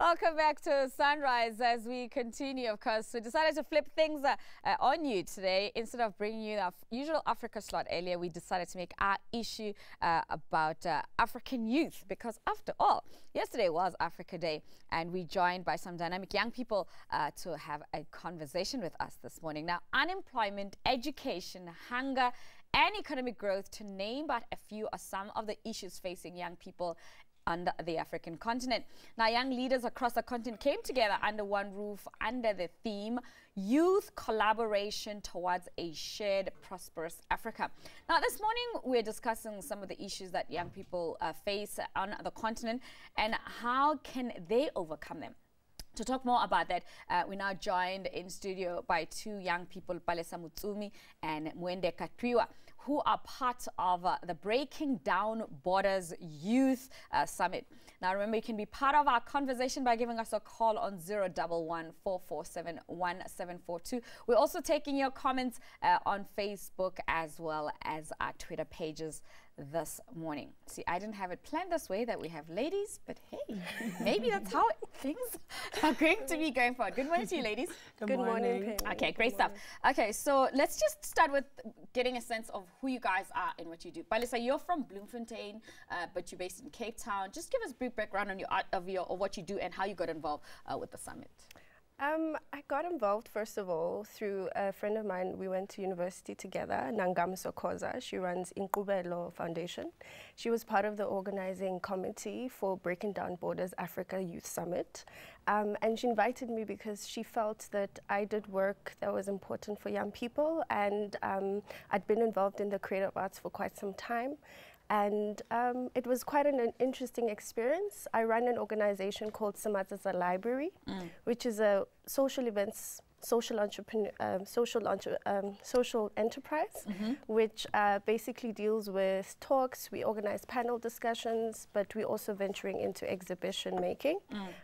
Welcome back to Sunrise. As we continue, of course, we decided to flip things on you today. Instead of bringing you the usual Africa slot earlier, we decided to make our issue about African youth, because after all, yesterday was Africa Day, and we joined by some dynamic young people to have a conversation with us this morning. Now, unemployment, education, hunger, and economic growth, to name but a few, are some of the issues facing young people under the African continent. Now, young leaders across the continent came together under one roof under the theme Youth Collaboration Towards a Shared Prosperous Africa. Now, this morning we're discussing some of the issues that young people face on the continent and how can they overcome them. To talk more about that, we're now joined in studio by two young people, Palesa Motsumi and Mwende Katwiwa, who are part of the Breaking Down Borders Youth Summit. Now, remember, you can be part of our conversation by giving us a call on 011-447-1742. We're also taking your comments on Facebook as well as our Twitter pages this morning. See, I didn't have it planned this way that we have ladies, but hey, maybe that's how things are going to be going forward. Good morning to you, ladies. Good morning. Okay, great stuff. Okay, so let's just start with getting a sense of who you guys are and what you do. Palesa, you're from Bloemfontein, but you're based in Cape Town. Just give us a brief background on of what you do and how you got involved with the summit. I got involved, first of all, through a friend of mine. We went to university together, Nangam Sokoza. She runs Inkubelo Foundation. She was part of the organizing committee for Breaking Down Borders Africa Youth Summit. And she invited me because she felt that I did work that was important for young people, and I'd been involved in the creative arts for quite some time. And it was quite an interesting experience. I run an organization called Samatasa Library, which is a social events, social enterprise, which basically deals with talks. We organize panel discussions, but we're also venturing into exhibition making.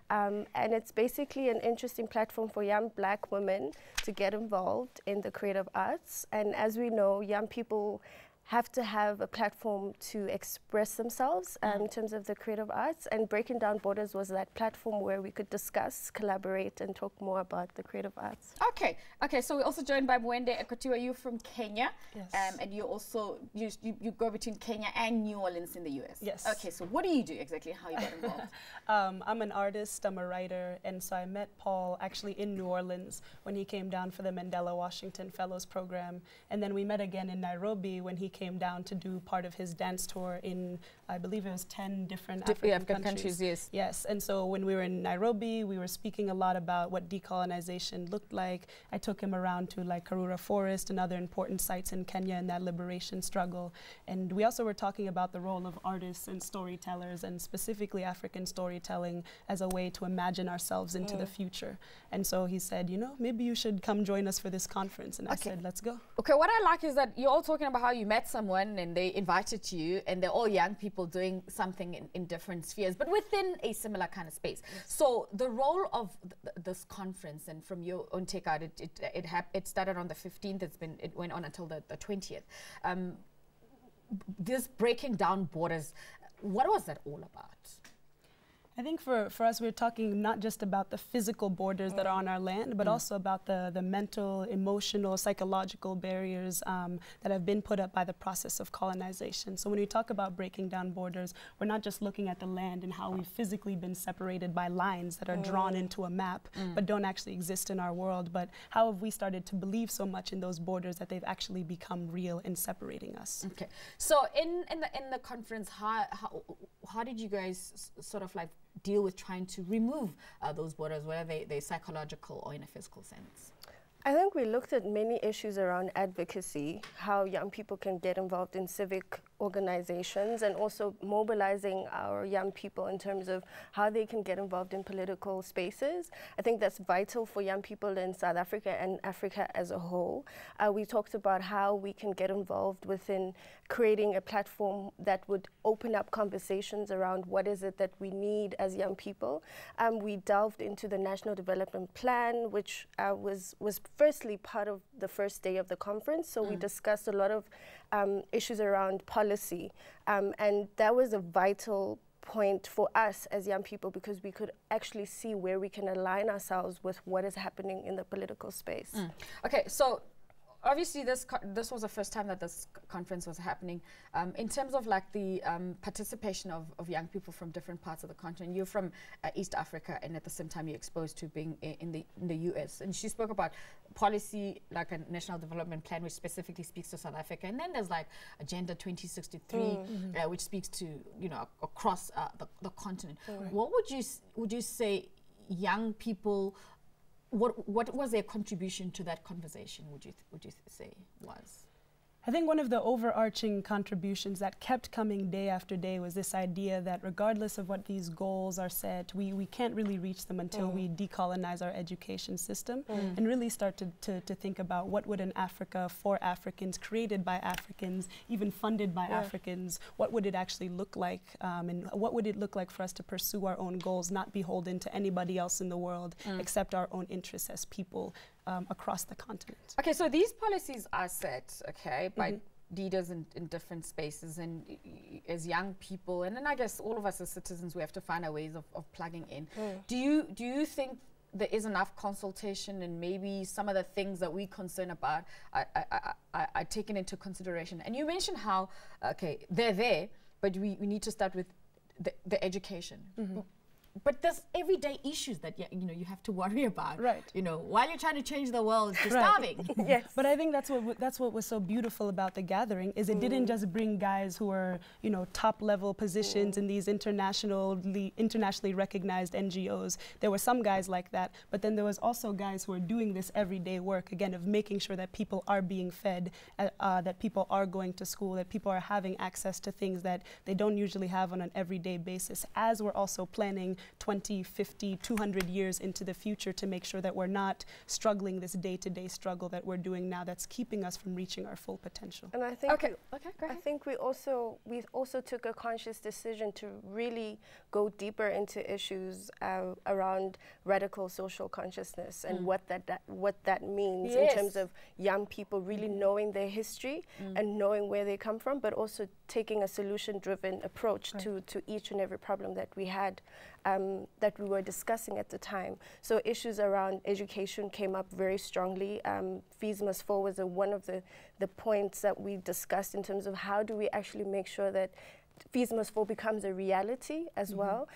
And it's basically an interesting platform for young Black women to get involved in the creative arts. And as we know, young people have to have a platform to express themselves in terms of the creative arts, and Breaking Down Borders was that platform where we could discuss, collaborate, and talk more about the creative arts. Okay, so we're also joined by Mwende Katwiwa. You're from Kenya, yes. And you also you go between Kenya and New Orleans in the US. Yes. Okay, so what do you do exactly? How you got involved? I'm an artist, I'm a writer, and so I met Paul actually in New Orleans when he came down for the Mandela Washington Fellows Program, and then we met again in Nairobi when he came down to do part of his dance tour in, I believe it was 10 different African countries. Yes. Yes, and so when we were in Nairobi, we were speaking a lot about what decolonization looked like. I took him around to like Karura Forest and other important sites in Kenya in that liberation struggle. And we also were talking about the role of artists and storytellers, and specifically African storytelling as a way to imagine ourselves into the future. And so he said, you know, maybe you should come join us for this conference. And I said, let's go. Okay, what I like is that you're all talking about how you met someone and they invited you, and they're all young people doing something in different spheres, but within a similar kind of space. Yes. So the role of this conference, and from your own takeout, it started on the 15th, it went on until the 20th. This Breaking Down Borders, what was that all about? I think for us, we're talking not just about the physical borders that are on our land, but also about the mental, emotional, psychological barriers that have been put up by the process of colonization. So when we talk about breaking down borders, we're not just looking at the land and how we've physically been separated by lines that are drawn into a map, but don't actually exist in our world, but how have we started to believe so much in those borders that they've actually become real in separating us. Okay, so in the conference, how did you guys sort of like deal with trying to remove those borders, whether they're psychological or in a physical sense? I think we looked at many issues around advocacy, how young people can get involved in civic organizations, and also mobilizing our young people in terms of how they can get involved in political spaces. I think that's vital for young people in South Africa and Africa as a whole. We talked about how we can get involved within creating a platform that would open up conversations around what is it that we need as young people. We delved into the National Development Plan, which was firstly part of the first day of the conference. So we discussed a lot of issues around policy, and that was a vital point for us as young people, because we could actually see where we can align ourselves with what is happening in the political space. Okay, so obviously this was the first time that this conference was happening. In terms of like the participation of young people from different parts of the continent, you're from East Africa, and at the same time you're exposed to being in the US. And she spoke about policy, like a national development plan, which specifically speaks to South Africa. And then there's like Agenda 2063, which speaks to, you know, across the continent. What would you say young people, what was their contribution to that conversation, would you say was? I think one of the overarching contributions that kept coming day after day was this idea that regardless of what these goals are set, we can't really reach them until we decolonize our education system and really start to think about what would an Africa for Africans, created by Africans, even funded by Africans, what would it actually look like, and what would it look like for us to pursue our own goals, not beholden to anybody else in the world, except our own interests as people across the continent. Okay, so these policies are set, okay, by leaders in different spaces, and as young people, and then I guess all of us as citizens, we have to find our ways of plugging in. Do you think there is enough consultation, and maybe some of the things that we're concerned about are taken into consideration? And you mentioned how, okay, they're there, but we need to start with the education. But there's everyday issues that you have to worry about. Right. You know, while you're trying to change the world, you're starving. Yes. But I think that's what was so beautiful about the gathering, is it didn't just bring guys who are, you know, top level positions in these internationally recognized NGOs. There were some guys like that, but then there was also guys who are doing this everyday work, again, of making sure that people are being fed, that people are going to school, that people are having access to things that they don't usually have on an everyday basis, as we're also planning 20, 50, 200 years into the future to make sure that we're not struggling this day-to-day struggle that we're doing now that's keeping us from reaching our full potential. And I think I think we also took a conscious decision to really go deeper into issues around radical social consciousness and what that means in terms of young people really knowing their history and knowing where they come from, but also taking a solution-driven approach to each and every problem that we had, that we were discussing at the time. So issues around education came up very strongly. Fees must fall was one of the points that we discussed in terms of how do we actually make sure that Fees Must Fall becomes a reality as well,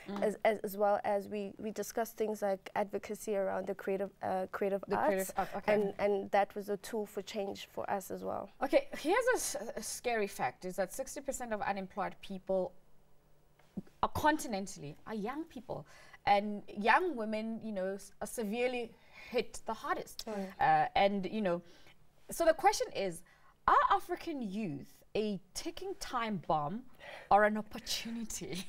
as well as we discussed things like advocacy around the creative arts, and that was a tool for change for us as well. Okay, here's a scary fact, is that 60% of unemployed people continentally are young people, and young women, you know, are severely hit the hardest. And, you know, so the question is, are African youth a ticking time bomb or an opportunity?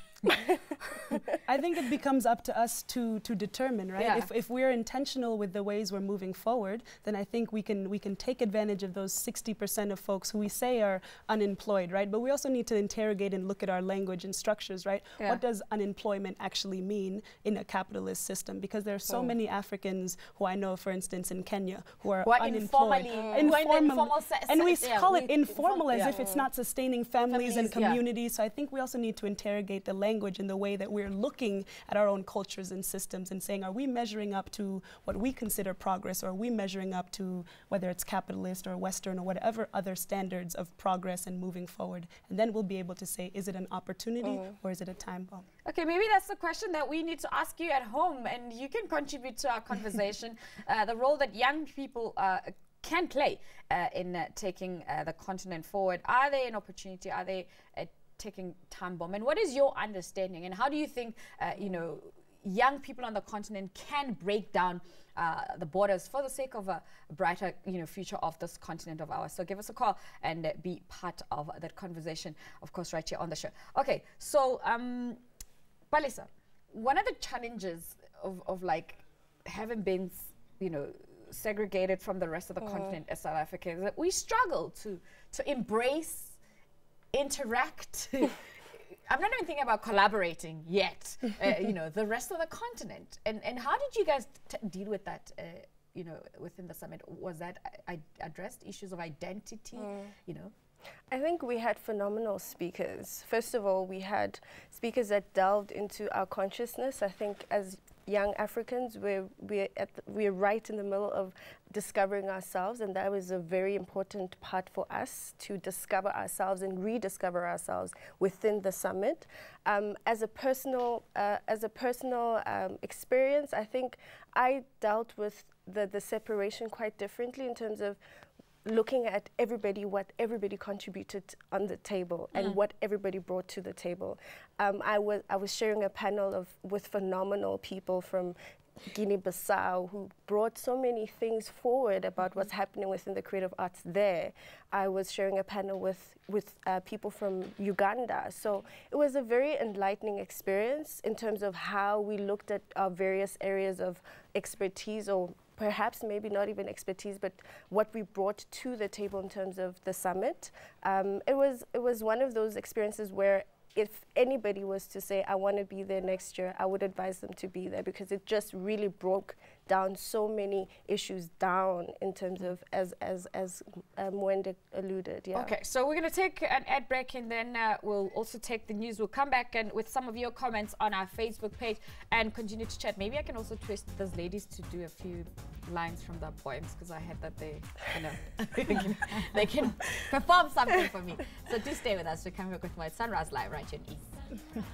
I think it becomes up to us to determine, right? Yeah. If we're intentional with the ways we're moving forward, then I think we can take advantage of those 60% of folks who we say are unemployed, right? But we also need to interrogate and look at our language and structures, right? Yeah. What does unemployment actually mean in a capitalist system? Because there are so many Africans who I know, for instance, in Kenya, who are unemployed. And we call it informal as if it's not sustaining families and communities. So I think we also need to interrogate the language and the way that we're looking at our own cultures and systems and saying, are we measuring up to what we consider progress, or are we measuring up to whether it's capitalist or Western or whatever other standards of progress and moving forward? And then we'll be able to say, is it an opportunity or is it a time bomb? Okay, maybe that's the question that we need to ask you at home, and you can contribute to our conversation. The role that young people can play in taking the continent forward. Are they an opportunity? Are they a taking time bomb? And what is your understanding, and how do you think you know, young people on the continent can break down the borders for the sake of a brighter, you know, future of this continent of ours? So give us a call and be part of that conversation, of course, right here on the show. Okay, so Palesa, one of the challenges of like having been, you know, segregated from the rest of the continent as South Africa is that we struggle to embrace, interact. I'm not even thinking about collaborating yet, you know, the rest of the continent. And how did you guys deal with that, you know, within the summit? Was that addressed, issues of identity, you know? I think we had phenomenal speakers. First of all, we had speakers that delved into our consciousness. I think as young Africans, we're right in the middle of discovering ourselves, and that was a very important part for us to discover ourselves and rediscover ourselves within the summit. As a personal experience, I think I dealt with the separation quite differently in terms of looking at everybody, what everybody contributed on the table and what everybody brought to the table. I was sharing a panel with phenomenal people from Guinea-Bissau who brought so many things forward about what's happening within the creative arts there. I was sharing a panel with people from Uganda. So it was a very enlightening experience in terms of how we looked at our various areas of expertise, or perhaps maybe not even expertise, but what we brought to the table in terms of the summit. It was one of those experiences where if anybody was to say, I want to be there next year, I would advise them to be there, because it just really broke down so many issues down in terms of, as Mwende alluded. Yeah. Okay, so we're going to take an ad break, and then we'll also take the news. We'll come back and with some of your comments on our Facebook page and continue to chat. Maybe I can also twist those ladies to do a few lines from the poems, because I heard that they, you know, they can perform something for me. So do stay with us. We're coming back with more Sunrise Live right here in East.